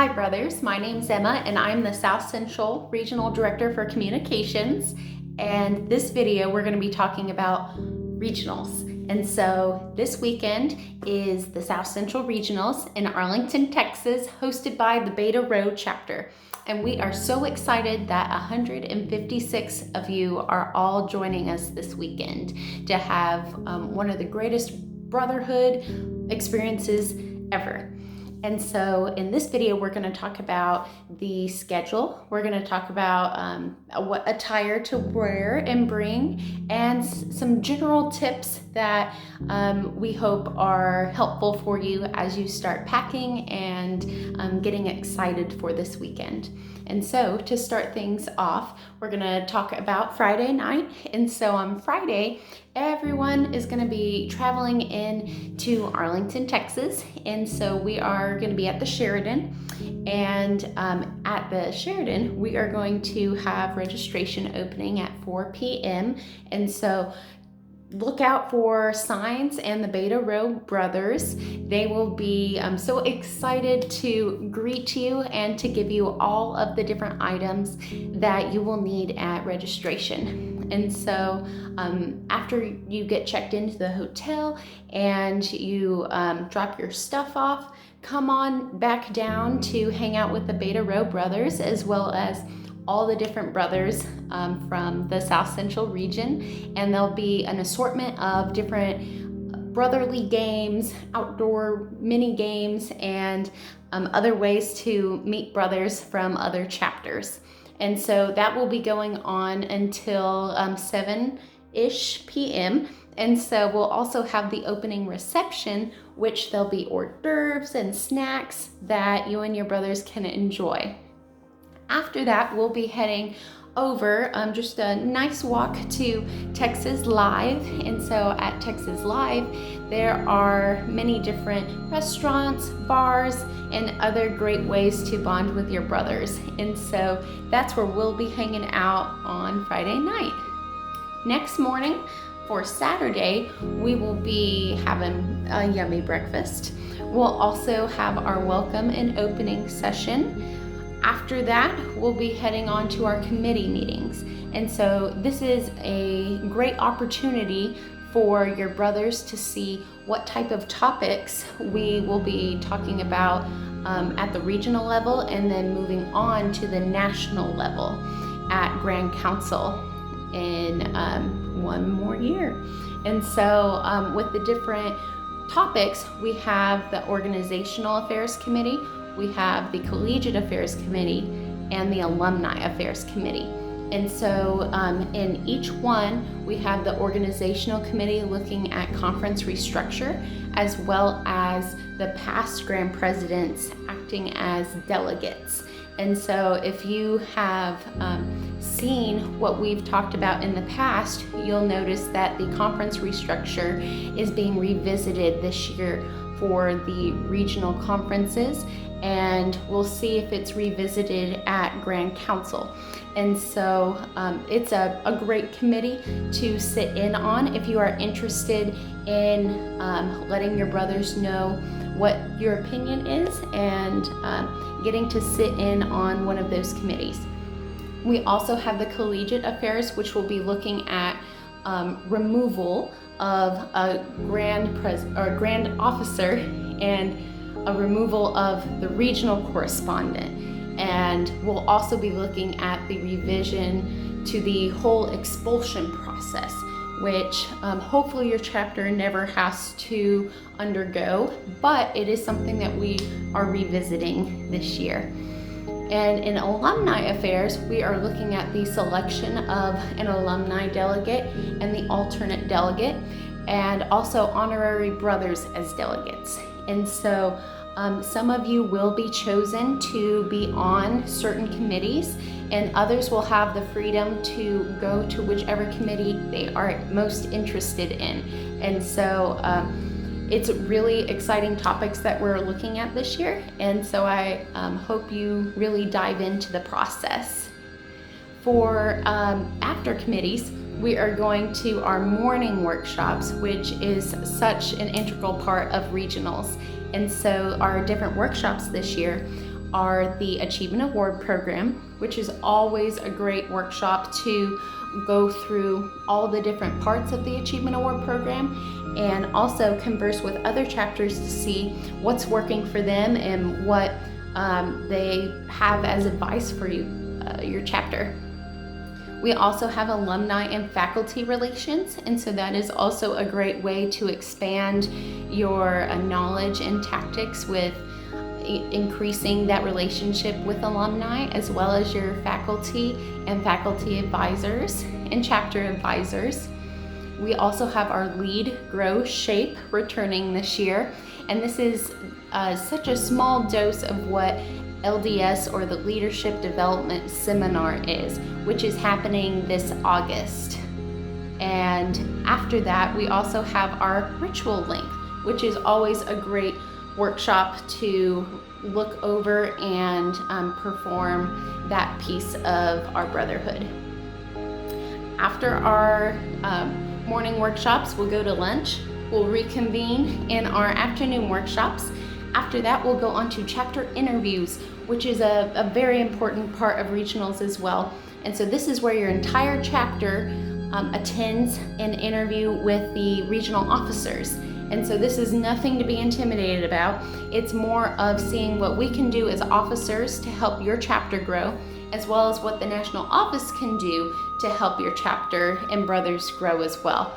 Hi brothers, my name's Emma and I'm the Southcentral Regional Director for Communications. And this video we're going to be talking about regionals. And so this weekend is the Southcentral Regionals in Arlington, Texas, hosted by the Beta Row chapter. And we are so excited that 156 of you are all joining us this weekend to have one of the greatest brotherhood experiences ever. And so in this video, we're going to talk about the schedule. We're going to talk about what attire to wear and bring, and some general tips that we hope are helpful for you as you start packing and getting excited for this weekend. And so to start things off, we're going to talk about Friday night. And so on Friday, everyone is going to be traveling in to Arlington, Texas. And so we are going to be at the Sheridan. And at the Sheridan, we are going to have registration opening at 4 p.m. And so look out for signs and the Beta Row brothers. They will be so excited to greet you and to give you all of the different items that you will need at registration. And so after you get checked into the hotel and you drop your stuff off, come on back down to hang out with the Beta Row brothers, as well as all the different brothers from the Southcentral region. And there'll be an assortment of different brotherly games, outdoor mini games, and other ways to meet brothers from other chapters. And so that will be going on until 7-ish p.m. And so we'll also have the opening reception, which there'll be hors d'oeuvres and snacks that you and your brothers can enjoy. After that, we'll be heading over just a nice walk to Texas Live. And so at Texas Live, there are many different restaurants, bars, and other great ways to bond with your brothers. And so that's where we'll be hanging out on Friday night. Next morning, for Saturday, we will be having a yummy breakfast. We'll also have our welcome and opening session. After that, we'll be heading on to our committee meetings. And so this is a great opportunity for your brothers to see what type of topics we will be talking about at the regional level, and then moving on to the national level at Grand Council in one more year. And so with the different topics, we have the Organizational Affairs Committee, we have the Collegiate Affairs Committee, and the Alumni Affairs Committee. And so in each one, we have the Organizational Committee looking at conference restructure, as well as the past Grand Presidents acting as delegates. And so if you have seen what we've talked about in the past, you'll notice that the conference restructure is being revisited this year for the regional conferences, and we'll see if it's revisited at Grand Council. And so it's a great committee to sit in on if you are interested in letting your brothers know what your opinion is and getting to sit in on one of those committees. We also have the Collegiate Affairs, which will be looking at removal of a grand officer and a removal of the regional correspondent. And we'll also be looking at the revision to the whole expulsion process, which hopefully your chapter never has to undergo, but it is something that we are revisiting this year. And in Alumni Affairs, we are looking at the selection of an alumni delegate and the alternate delegate, and also honorary brothers as delegates. And so some of you will be chosen to be on certain committees, and others will have the freedom to go to whichever committee they are most interested in. And so it's really exciting topics that we're looking at this year. And so I hope you really dive into the process. For after committees, we are going to our morning workshops, which is such an integral part of regionals. And so our different workshops this year are the Achievement Award Program, which is always a great workshop to go through all the different parts of the Achievement Award Program and also converse with other chapters to see what's working for them and what they have as advice for you, your chapter. We also have alumni and faculty relations, and so that is also a great way to expand your knowledge and tactics with increasing that relationship with alumni, as well as your faculty and faculty advisors and chapter advisors. We also have our Lead, Grow, Shape returning this year, and this is such a small dose of what LDS, or the Leadership Development Seminar, is, which is happening this August. And after that, we also have our Ritual Link, which is always a great workshop to look over and perform that piece of our brotherhood. After our morning workshops, we'll go to lunch. We'll reconvene in our afternoon workshops. After that, we'll go on to chapter interviews, which is a very important part of regionals as well. And so this is where your entire chapter attends an interview with the regional officers. And so this is nothing to be intimidated about. It's more of seeing what we can do as officers to help your chapter grow, as well as what the national office can do to help your chapter and brothers grow as well.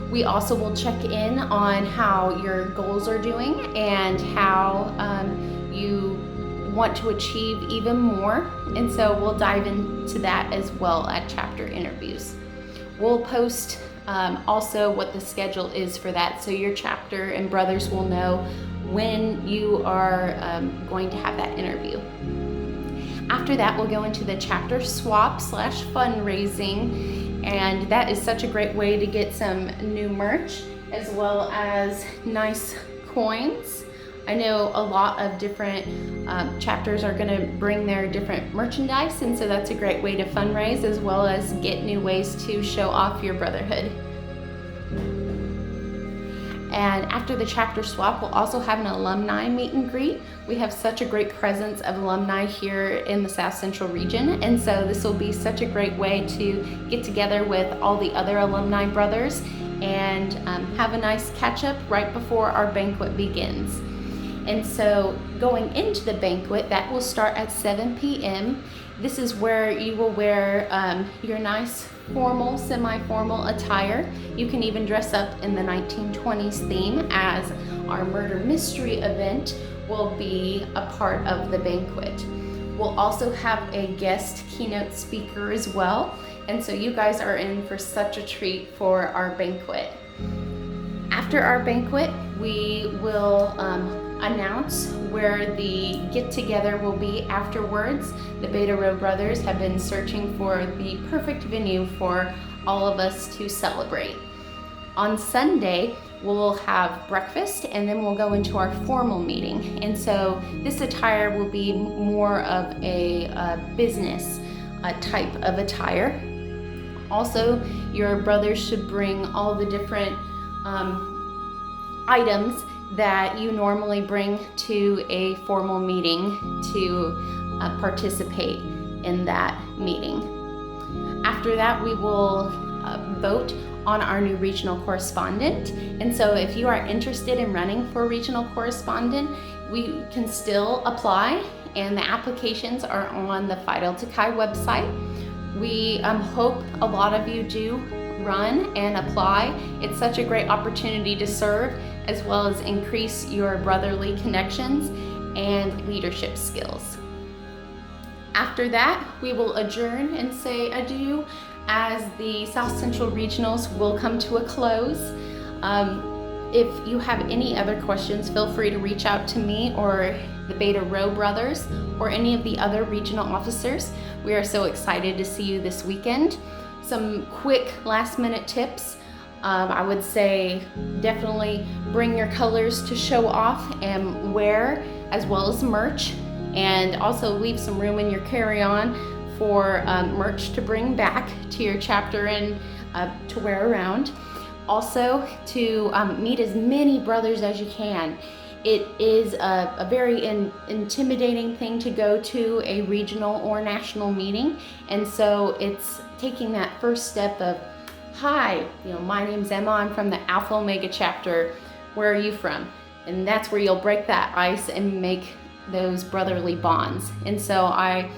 We also will check in on how your goals are doing and how you want to achieve even more. And so we'll dive into that as well at chapter interviews. We'll post also what the schedule is for that, so your chapter and brothers will know when you are going to have that interview. After that, we'll go into the chapter swap / fundraising, and that is such a great way to get some new merch as well as nice coins. I know a lot of different chapters are going to bring their different merchandise, and so that's a great way to fundraise as well as get new ways to show off your brotherhood. And after the chapter swap, we'll also have an alumni meet and greet. We have such a great presence of alumni here in the South Central region, and so this will be such a great way to get together with all the other alumni brothers and have a nice catch up right before our banquet begins. And so going into the banquet, that will start at 7 p.m. This is where you will wear your nice formal, semi-formal attire. You can even dress up in the 1920s theme, as our murder mystery event will be a part of the banquet. We'll also have a guest keynote speaker as well. And so you guys are in for such a treat for our banquet. After our banquet, we will announce where the get-together will be afterwards. The Beta Rho brothers have been searching for the perfect venue for all of us to celebrate. On Sunday, we'll have breakfast, and then we'll go into our formal meeting. And so this attire will be more of a business type of attire. Also, your brothers should bring all the different items that you normally bring to a formal meeting to participate in that meeting. After that, we will vote on our new regional correspondent. And so if you are interested in running for regional correspondent, we can still apply, and the applications are on the Phi Delta Chi website. We hope a lot of you do run and apply. It's such a great opportunity to serve, as well as increase your brotherly connections and leadership skills. After that, we will adjourn and say adieu, as the South Central Regionals will come to a close. If you have any other questions, feel free to reach out to me or the Beta Rho brothers or any of the other regional officers. We are so excited to see you this weekend. Some quick last-minute tips. I would say definitely bring your colors to show off and wear, as well as merch, and also leave some room in your carry-on for merch to bring back to your chapter and to wear around. Also, to meet as many brothers as you can. It is a very intimidating thing to go to a regional or national meeting, and so it's taking that first step of, hi, my name's Emma, I'm from the Alpha Omega chapter, where are you from? And that's where you'll break that ice and make those brotherly bonds. And so I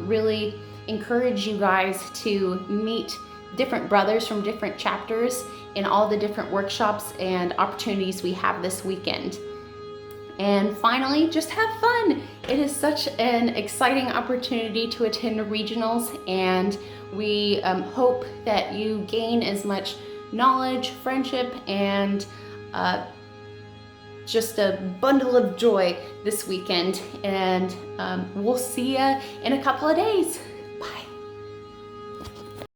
really encourage you guys to meet different brothers from different chapters in all the different workshops and opportunities we have this weekend. And finally, just have fun. It is such an exciting opportunity to attend regionals, and we hope that you gain as much knowledge, friendship, and just a bundle of joy this weekend. And we'll see you in a couple of days.